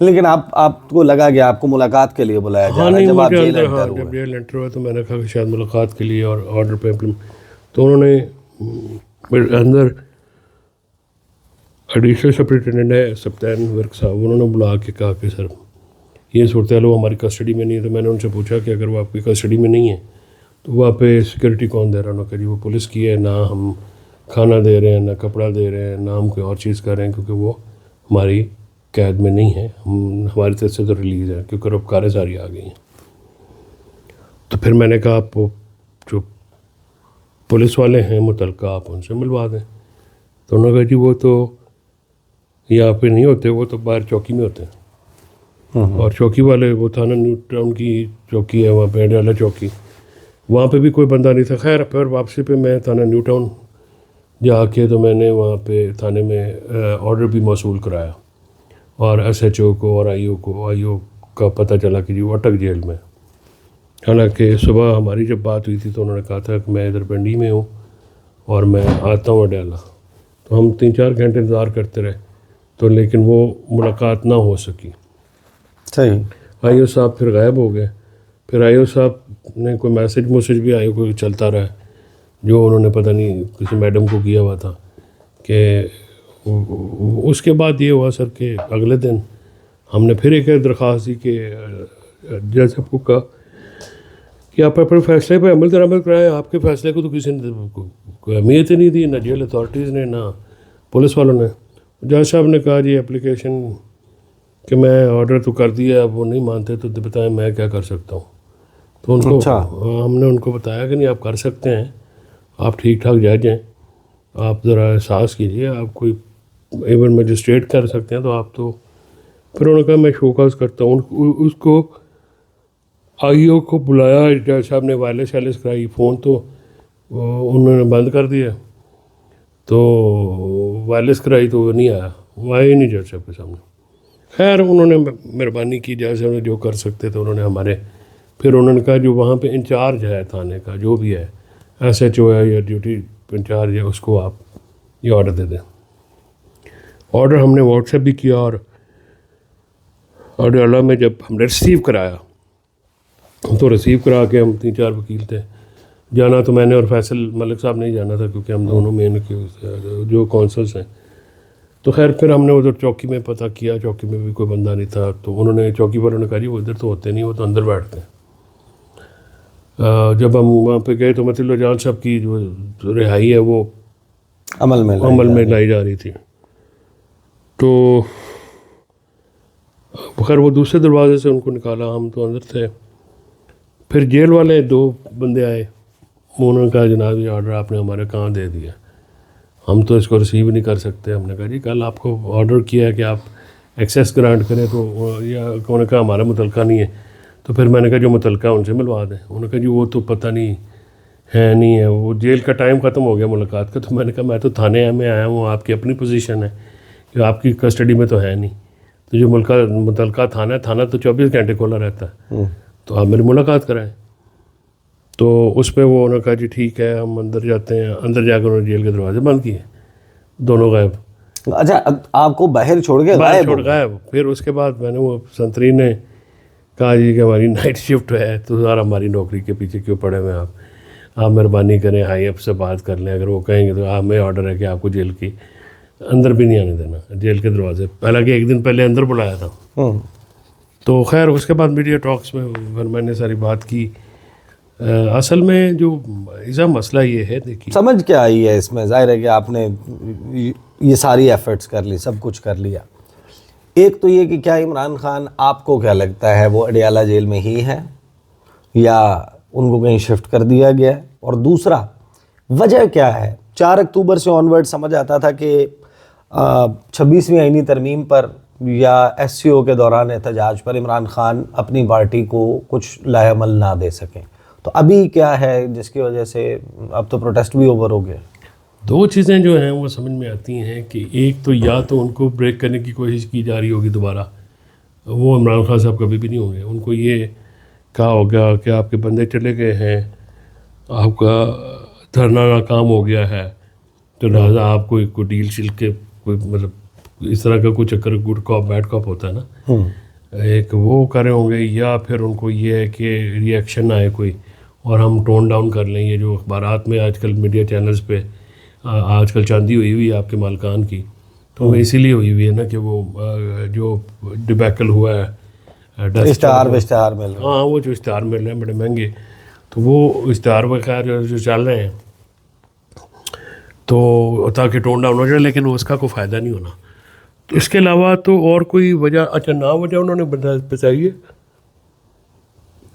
لیکن آپ کو لگا کہ آپ کو ملاقات کے لیے بلایا جا رہا ہے جب آپ جیل انٹر ہوئے؟ جب جیل انٹر ہوا تو میں نے کہا کہ شاید ملاقات کے لیے اور آرڈر پہ تو انہوں نے میرے اندر ایڈیشنل سپرنٹینڈنٹ ہے سپتین ورک صاحب، انہوں نے بلا کے کہا کہ سر یہ صورتحال وہ ہماری کسٹڈی میں نہیں ہے. تو میں نے ان سے پوچھا کہ اگر وہ آپ کی کسٹڈی میں نہیں ہے تو وہاں پہ سیکورٹی کون دے رہا ہے؟ انہوں نے کہا جی وہ پولیس کی ہے، نہ ہم کھانا دے رہے ہیں، نہ کپڑا دے رہے ہیں، نہ ہم کوئی اور چیز کر رہے ہیں، کیونکہ وہ ہماری قید میں نہیں ہے، ہماری طرف سے تو ریلیز ہے کیونکہ ربکاریں ساری آ گئی ہیں. تو پھر میں نے کہا آپ جو پولیس والے ہیں متعلقہ آپ ان سے ملوا دیں. تو انہوں نے کہا جی وہ تو یہاں پہ نہیں ہوتے، وہ تو باہر چوکی میں ہوتے ہیں. اور چوکی والے وہ تھانہ نیو ٹاؤن کی چوکی ہے وہاں پہ اڈیالہ چوکی، وہاں پہ بھی کوئی بندہ نہیں تھا. خیر پھر واپسی پہ میں تھانہ نیو ٹاؤن جا کے تو میں نے وہاں پہ تھانے میں آرڈر بھی موصول کرایا اور ایس ایچ او کو اور آئی او کا پتہ چلا کہ جی وہ اٹک جیل میں. حالانکہ صبح ہماری جب بات ہوئی تھی تو انہوں نے کہا تھا کہ میں ادھر پنڈی میں ہوں اور میں آتا ہوں اڈیالہ. تو ہم 3-4 گھنٹے انتظار کرتے رہے تو لیکن وہ ملاقات نہ ہو سکی. صحیح. آئی او صاحب پھر غائب ہو گئے. پھر آئی او صاحب نے کوئی میسج بھی آئی او کو چلتا رہا جو انہوں نے پتہ نہیں کسی میڈم کو کیا ہوا تھا. کہ اس کے بعد یہ ہوا سر کہ اگلے دن ہم نے پھر ایک درخواست دی کہ جج صاحب کو کہا کہ آپ اپنے فیصلے پہ عمل درآمد کرائیں. آپ کے فیصلے کو تو کسی نے کوئی اہمیت ہی نہیں دی، نہ جیل اتھارٹیز نے نہ پولیس والوں نے. جج صاحب نے کہا جی اپلیکیشن کہ میں آرڈر تو کر دیا، اب وہ نہیں مانتے تو بتائیں میں کیا کر سکتا ہوں. تو ان کو ہم نے ان کو بتایا کہ نہیں آپ کر سکتے ہیں، آپ ٹھیک ٹھاک جج ہیں، آپ ذرا احساس کیجیے، آپ کوئی ایون مجسٹریٹ کر سکتے ہیں تو آپ تو. پھر انہوں نے کہا میں شو کاز کرتا ہوں. اس کو آئی او کو بلایا، جج صاحب نے وائرلیس کرائی، فون تو انہوں نے بند کر دیا. تو وائرلیس کرائی تو وہ نہیں آیا، وہ آیا ہی نہیں جج صاحب کے سامنے. خیر انہوں نے مہربانی کی، جج صاحب نے جو کر سکتے تھے انہوں نے ہمارے. پھر انہوں نے کہا جو وہاں پہ انچارج ہے تھانے کا جو بھی ہے، ایس ایچ او ہے یا ڈیوٹی انچارج ہے، اس کو آپ یہ آرڈر دے دیں. آرڈر ہم نے واٹس ایپ بھی کیا اور اڈیالہ میں جب ہم نے ریسیو کرایا تو ریسیو کرا کے ہم 3-4 وکیل تھے. جانا تو میں نے اور فیصل ملک صاحب نہیں جانا تھا کیونکہ ہم دونوں مین جو کونسلس ہیں. تو خیر پھر ہم نے ادھر چوکی میں پتہ کیا، چوکی میں بھی کوئی بندہ نہیں تھا. تو انہوں نے چوکی والوں نے کہا جی وہ ادھر تو ہوتے نہیں، وہ تو اندر بیٹھتے ہیں. جب ہم وہاں پہ گئے تو متی اللہ جان صاحب کی جو رہائی ہے وہ عمل میں لائی جا رہی تھی. تو خیر وہ دوسرے دروازے سے ان کو نکالا، ہم تو اندر تھے. پھر جیل والے 2 بندے آئے، انہوں نے کہا جناب یہ آرڈر آپ نے ہمارے کہاں دے دیا، ہم تو اس کو ریسیو نہیں کر سکتے. ہم نے کہا جی کل آپ کو آرڈر کیا ہے کہ آپ ایکسیس گرانٹ کریں تو یا انہوں نے کہا ہمارا متعلقہ نہیں ہے. تو پھر میں نے کہا جو متعلقہ ان سے ملوا دیں. انہوں نے کہا جی وہ تو پتہ نہیں ہے وہ جیل کا ٹائم ختم ہو گیا ملاقات کا. تو میں نے کہا میں تو تھانے میں آیا ہوں، آپ کی اپنی پوزیشن ہے کہ آپ کی کسٹڈی میں تو ہے نہیں. تو جو متعلقہ تھانہ تو 24 گھنٹے کھولا رہتا ہے، تو آپ میری ملاقات کرائیں. تو اس پہ وہ انہوں نے کہا جی ٹھیک ہے ہم اندر جاتے ہیں. اندر جا کر انہوں نے جیل کے دروازے بند کیے، دونوں غائب. اچھا آپ کو باہر چھوڑ کے غائب. پھر اس کے بعد میں نے وہ سنتری نے کہا جی کہ ہماری نائٹ شفٹ ہے تو ذرا ہماری نوکری کے پیچھے کیوں پڑے ہوئے آپ مہربانی کریں ہائی اپ سے بات کر لیں، اگر وہ کہیں گے تو ہمیں آرڈر ہے کہ آپ کو جیل کی اندر بھی نہیں آنے دینا، جیل کے دروازے. حالانکہ 1 دن پہلے اندر بلایا تھا. تو خیر اس کے بعد میڈیا ٹاکس میں نے ساری بات کی. اصل میں جو ایسا مسئلہ یہ ہے دیکھیے سمجھ کیا آئی ہے اس میں. ظاہر ہے کہ آپ نے یہ ساری ایفرٹس کر لی، سب کچھ کر لیا. ایک تو یہ کہ کیا عمران خان آپ کو کیا لگتا ہے وہ اڈیالہ جیل میں ہی ہے یا ان کو کہیں شفٹ کر دیا گیا ہے؟ اور دوسرا وجہ کیا ہے؟ 4 اکتوبر سے آنورڈ سمجھ آتا تھا کہ 26ویں آئینی ترمیم پر یا ایس سی او کے دوران احتجاج پر عمران خان اپنی پارٹی کو کچھ لاہ عمل نہ دے سکیں. تو ابھی کیا ہے جس کی وجہ سے اب تو پروٹیسٹ بھی اوور ہو گیا؟ 2 چیزیں جو ہیں وہ سمجھ میں آتی ہیں کہ ایک تو یا تو ان کو بریک کرنے کی کوشش کی جا رہی ہوگی دوبارہ، وہ عمران خان صاحب کبھی بھی نہیں ہوں گے. ان کو یہ کہا ہوگا کہ آپ کے بندے چلے گئے ہیں، آپ کا دھرنا ناکام ہو گیا ہے، تو لہٰذا آپ کوئی ڈیل شیل کے کوئی مطلب اس طرح کا کچھ چکر گڈ کاپ بیڈ کاپ ہوتا ہے نا، ایک وہ کر رہے ہوں گے، یا پھر ان کو یہ ہے کہ ریئیکشن آئے کوئی اور ہم ٹون ڈاؤن کر لیں. یہ جو اخبارات میں آج کل میڈیا چینلز پہ آج کل چاندی ہوئی ہے آپ کے مالکان کی، تو وہ اسی لیے ہوئی ہے نا کہ وہ جو ڈبیکل ہوا ہے اشتہار مل رہا ہے. ہاں وہ جو اشتہار مل رہے ہیں بڑے مہنگے، تو وہ اشتہار وغیرہ جو چل رہے ہیں تو تاکہ ٹون ڈاؤن ہو جائے، لیکن اس کا کوئی فائدہ نہیں ہونا. تو اس کے علاوہ تو اور کوئی وجہ اچھا نہ وجہ انہوں نے بتائیے.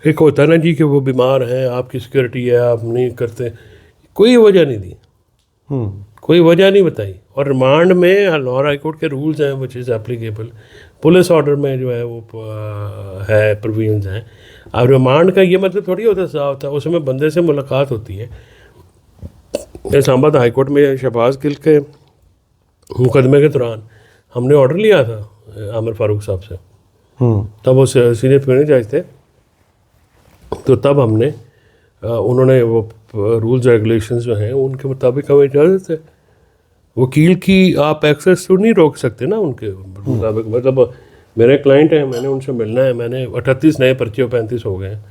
ایک ہوتا ہے نا جی کہ وہ بیمار ہیں، آپ کی سیکورٹی ہے، آپ نہیں کرتے، کوئی وجہ نہیں دی، کوئی وجہ نہیں بتائی. اور ریمانڈ میں لاہور ہائی کورٹ کے رولز ہیں وچ از اپلیکیبل، پولیس آرڈر میں جو ہے وہ ہے پروویژنز ہیں. اب ریمانڈ کا یہ مطلب تھوڑی ہوتا ہے اس میں بندے سے ملاقات ہوتی ہے. اسلام آباد ہائی کورٹ میں شہباز گل کے مقدمے کے دوران ہم نے آرڈر لیا تھا عامر فاروق صاحب سے، تب وہ سینئر پریزیڈنٹ جج تھے، تو تب ہم نے انہوں نے وہ رولز ریگولیشنز جو ہیں ان کے مطابق ہمیں اجازت ہے. وکیل کی آپ ایکسیس تو نہیں روک سکتے نا ان کے مطابق. مطلب میرے کلائنٹ ہیں، میں نے ان سے ملنا ہے، میں نے 38 نئے پرچے 35 ہو گئے ہیں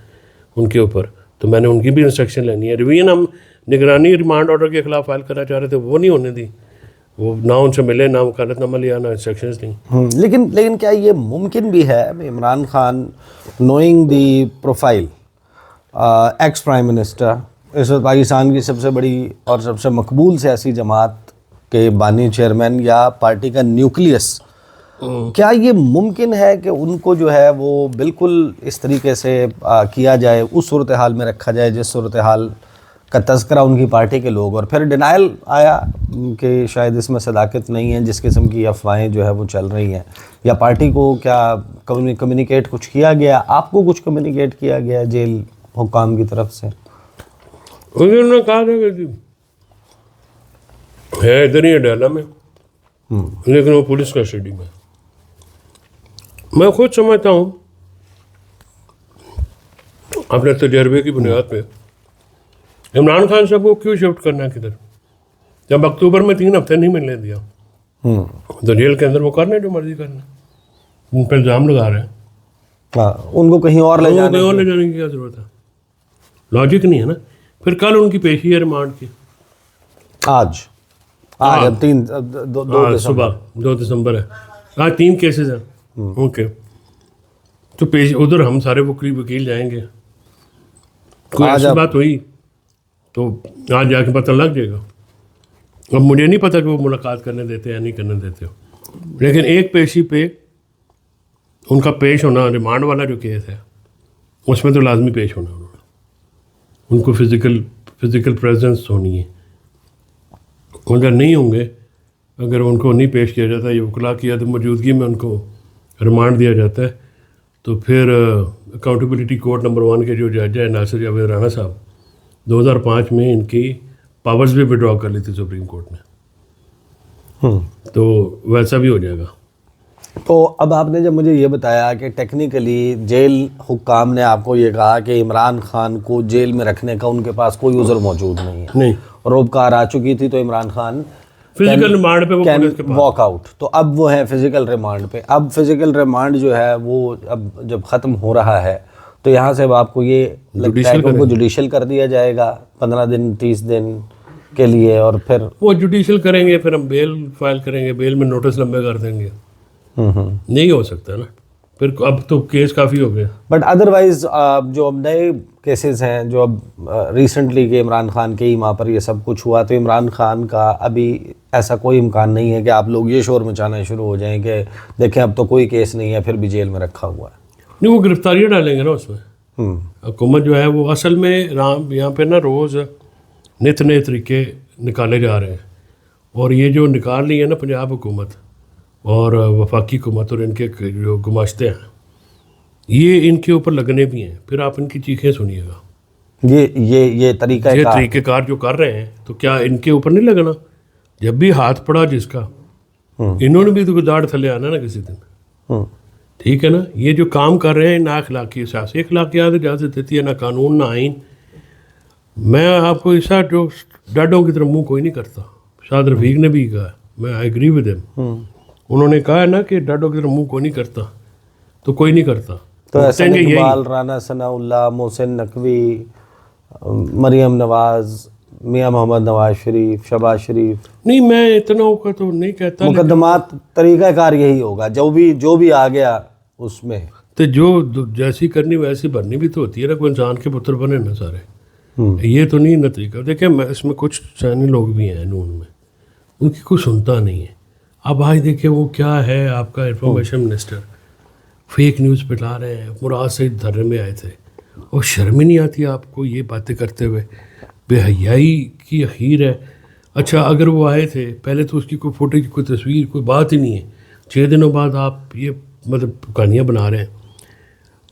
ان کے اوپر، تو میں نے ان کی بھی انسٹرکشن لینی ہے. ریویژن ہم نگرانی ریمانڈ آرڈر کے خلاف فائل کرنا چاہ رہے تھے، وہ نہیں ہونے دی، وہ نہ ان سے ملے، نہ وکالت نامہ لیا، نہ انسٹرکشنز نہیں. لیکن کیا یہ ممکن بھی ہے Imran Khan knowing the profile ex prime minister, اس وقت پاکستان کی سب سے بڑی اور سب سے مقبول سیاسی جماعت کے بانی چیئرمین یا پارٹی کا نیوکلیس، کیا یہ ممکن ہے کہ ان کو جو ہے وہ بالکل اس طریقے سے کیا جائے، اس صورتحال میں رکھا جائے جس صورتحال کا تذکرہ ان کی پارٹی کے لوگ، اور پھر ڈینائل آیا کہ شاید اس میں صداقت نہیں ہے، جس قسم کی افواہیں جو ہے وہ چل رہی ہیں، یا پارٹی کو کیا کمیونیکیٹ کچھ کیا گیا، آپ کو کچھ کمیونیکیٹ کیا گیا جیل حکام کی طرف سے؟ انہوں نے کہا تھا کہ ہے ادھر ہی ڈالا میں، لیکن وہ پولیس کسٹڈی میں. میں خود سمجھتا ہوں اپنے تجربے کی بنیاد پہ عمران خان صاحب کو کیوں شفٹ کرنا ہے کدھر، جب اکتوبر میں 3 ہفتے نہیں ملنے دیا تو جیل کے اندر وہ کرنا ہے جو مرضی کرنا. ان پہ الزام لگا رہے ہیں، ان کو کہیں اور لے جانے کی کیا ضرورت ہے، لاجک نہیں ہے نا. پھر کل ان کی پیشی ہے ریمانڈ کی، آج 2 صبح 2 دسمبر ہے، آج 3 کیسز ہیں. اوکے، تو پیش ادھر ہم سارے وکیل جائیں گے، کوئی ایسی بات ہوئی تو آج جا کے پتہ لگ جائے گا. اب مجھے نہیں پتہ کہ وہ ملاقات کرنے دیتے یا نہیں کرنے دیتے ہو، لیکن ایک پیشی پہ ان کا پیش ہونا، ریمانڈ والا جو کیس ہے اس میں تو لازمی پیش ہونا، ان کو فزیکل پریزنس ہونی ہے. اگر نہیں ہوں گے، اگر ان کو نہیں پیش کیا جاتا، یہ وکلاء کی عدم موجودگی میں ان کو ریمانڈ دیا جاتا ہے، تو پھر اکاؤنٹیبلٹی کورٹ نمبر 1 کے جو جج ہے ناصر جاوید رانا صاحب، 2005 میں ان کی پاورز بھی وڈرا کر لی تھی سپریم کورٹ نے، تو ویسا بھی ہو جائے گا. تو اب آپ نے جب مجھے یہ بتایا کہ ٹیکنیکلی جیل حکام نے آپ کو یہ کہا کہ عمران خان کو جیل میں رکھنے کا ان کے پاس کوئی عذر موجود نہیں ہے، روبکار آ چکی تھی، تو عمران خان فزیکل ریمانڈ پہ وہ پولیس کے پاس واک آؤٹ، تو اب وہ ہے فزیکل ریمانڈ پہ. اب فزیکل ریمانڈ جو ہے وہ اب جب ختم ہو رہا ہے تو یہاں سے اب آپ کو یہ لگتا ہے کہ ان کو جوڈیشل کر دیا جائے گا 15 دن 30 دن کے لیے، اور پھر وہ جوڈیشل کریں گے، پھر ہم بیل فائل کریں گے، بیل میں نوٹس لمبے کر دیں گے. نہیں ہو سکتا نا، پھر اب تو کیس کافی ہو گیا. بٹ ادروائز جو اب نئے کیسز ہیں جو اب ریسنٹلی کہ عمران خان کے ہی وہاں پر یہ سب کچھ ہوا، تو عمران خان کا ابھی ایسا کوئی امکان نہیں ہے کہ آپ لوگ یہ شور مچانا شروع ہو جائیں کہ دیکھیں اب تو کوئی کیس نہیں ہے پھر بھی جیل میں رکھا ہوا ہے. نہیں، وہ گرفتاریاں ڈالیں گے نا اس میں. حکومت جو ہے وہ اصل میں یہاں پہ نا روز نت نئے طریقے نکالے جا رہے ہیں، اور یہ جو نکال لی ہے نا پنجاب حکومت اور وفاقی حکومت اور ان کے جو گماشتے ہیں، یہ ان کے اوپر لگنے بھی ہیں. پھر آپ ان کی چیخیں سنیے گا، یہ طریقہ کار جو کر رہے ہیں، تو کیا ان کے اوپر نہیں لگنا؟ جب بھی ہاتھ پڑا جس کا، انہوں نے بھی تو داڑھ تھلے آنا نا کسی دن. ٹھیک ہے نا، یہ جو کام کر رہے ہیں نہ اخلاقی سیاسی اخلاقیات اجازت دیتی ہے، نہ قانون نہ آئین. میں آپ کو ایسا جو ڈاڈوں کی طرف منہ کوئی نہیں کرتا، شاہد رفیق نے بھی کہا، میں آئی ایگری ود ہم. انہوں نے کہا ہے نا کہ ڈاڈو کی طرح منہ کوئی نہیں کرتا تو کوئی نہیں کرتا. تو احسن اقبال، رانا ثناء اللہ، محسن نقوی، مریم نواز، میاں محمد نواز شریف، شہباز شریف. نہیں میں اتنا کا تو نہیں کہتا، مقدمات طریقہ کار یہی ہوگا جو بھی آ گیا اس میں. تو جو جیسی کرنی ویسی بننی بھی تو ہوتی ہے نا، کوئی انسان کے پتر بنے نا سارے. یہ تو نہیں نا طریقہ. دیکھیں اس میں کچھ چینی لوگ بھی ہیں نون میں، ان کی کوئی سنتا نہیں ہے. اب آج دیکھیں وہ کیا ہے آپ کا انفارمیشن منسٹر، فیک نیوز پھیلا رہے ہیں. مراد سعید دھرنے میں آئے تھے، اور شرم ہی نہیں آتی آپ کو یہ باتیں کرتے ہوئے؟ بے حیائی کی اخیر ہے. اچھا اگر وہ آئے تھے پہلے تو اس کی کوئی فوٹو کی کوئی تصویر کوئی بات ہی نہیں ہے، 6 دنوں بعد آپ یہ مطلب کہانیاں بنا رہے ہیں.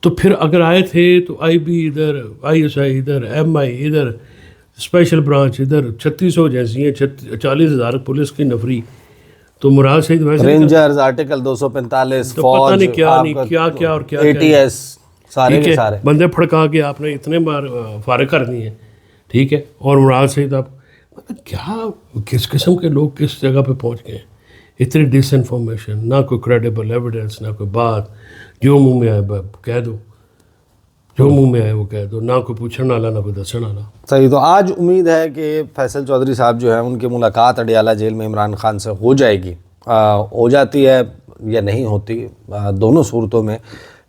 تو پھر اگر آئے تھے تو آئی بی ادھر، آئی ایس آئی ادھر، ایم آئی ادھر، اسپیشل برانچ ادھر، 3600 ایجنسی ہیں، 40,000 پولیس کی نفری. تو مراد سعید ویسے رینجرز، آرٹیکل 245، تو پتہ فوج، نہیں کیا نہیں کیا اور کیا ATS، سارے کے سارے بندے پھڑکا کے آپ نے اتنے بار فارغ کر دیے ہیں. ٹھیک ہے. اور مراد سعید آپ مطلب کیا کس قسم کے لوگ کس جگہ پہ پہنچ گئے ہیں؟ اتنی ڈس انفارمیشن، نہ کوئی کریڈیبل ایویڈنس، نہ کوئی بات، جو منہ میں آئے کہہ دو، جو منہ میں آئے وہ کہہ دو، نہ کوئی پوچھنے والا نہ کوئی دسنے والا. صحیح. تو آج امید ہے کہ فیصل چودھری صاحب جو ہیں ان کی ملاقات اڈیالہ جیل میں عمران خان سے ہو جائے گی. ہو جاتی ہے یا نہیں ہوتی، دونوں صورتوں میں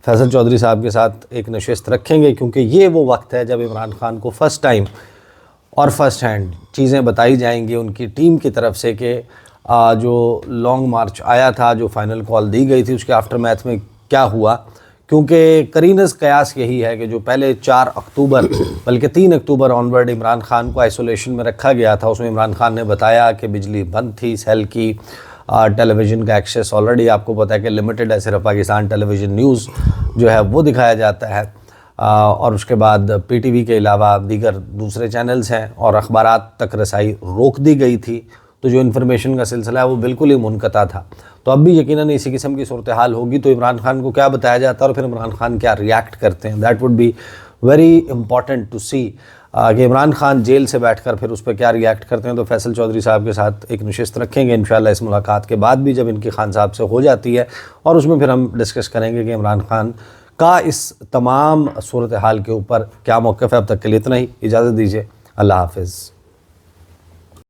فیصل چودھری صاحب کے ساتھ ایک نشست رکھیں گے، کیونکہ یہ وہ وقت ہے جب عمران خان کو فرسٹ ٹائم اور فرسٹ ہینڈ چیزیں بتائی جائیں گی ان کی ٹیم کی طرف سے کہ جو لانگ مارچ آیا تھا، جو فائنل کال دی گئی تھی، اس کے آفٹر میتھ میں کیا ہوا. کیونکہ قرینز قیاس یہی ہے کہ جو پہلے 4 اکتوبر بلکہ 3 اکتوبر آنورڈ عمران خان کو آئسولیشن میں رکھا گیا تھا، اس میں عمران خان نے بتایا کہ بجلی بند تھی، سیل کی ٹیلی ویژن کا ایکسیس آلریڈی آپ کو پتہ ہے کہ لمیٹڈ ہے، صرف پاکستان ٹیلی ویژن نیوز جو ہے وہ دکھایا جاتا ہے. اور اس کے بعد PTV کے علاوہ دیگر دوسرے چینلز ہیں اور اخبارات تک رسائی روک دی گئی تھی. تو جو انفارمیشن کا سلسلہ ہے وہ بالکل ہی منقطع تھا. تو اب بھی یقیناً اسی قسم کی صورتحال ہوگی. تو عمران خان کو کیا بتایا جاتا ہے اور پھر عمران خان کیا ریاکٹ کرتے ہیں، that would be very important to see کہ عمران خان جیل سے بیٹھ کر پھر اس پہ کیا ریاکٹ کرتے ہیں. تو فیصل چودھری صاحب کے ساتھ ایک نشست رکھیں گے انشاءاللہ اس ملاقات کے بعد بھی، جب ان کی خان صاحب سے ہو جاتی ہے، اور اس میں پھر ہم ڈسکس کریں گے کہ عمران خان کا اس تمام صورتحال کے اوپر کیا موقف ہے. اب تک کے لیے اتنا ہی، اجازت دیجیے، اللہ حافظ.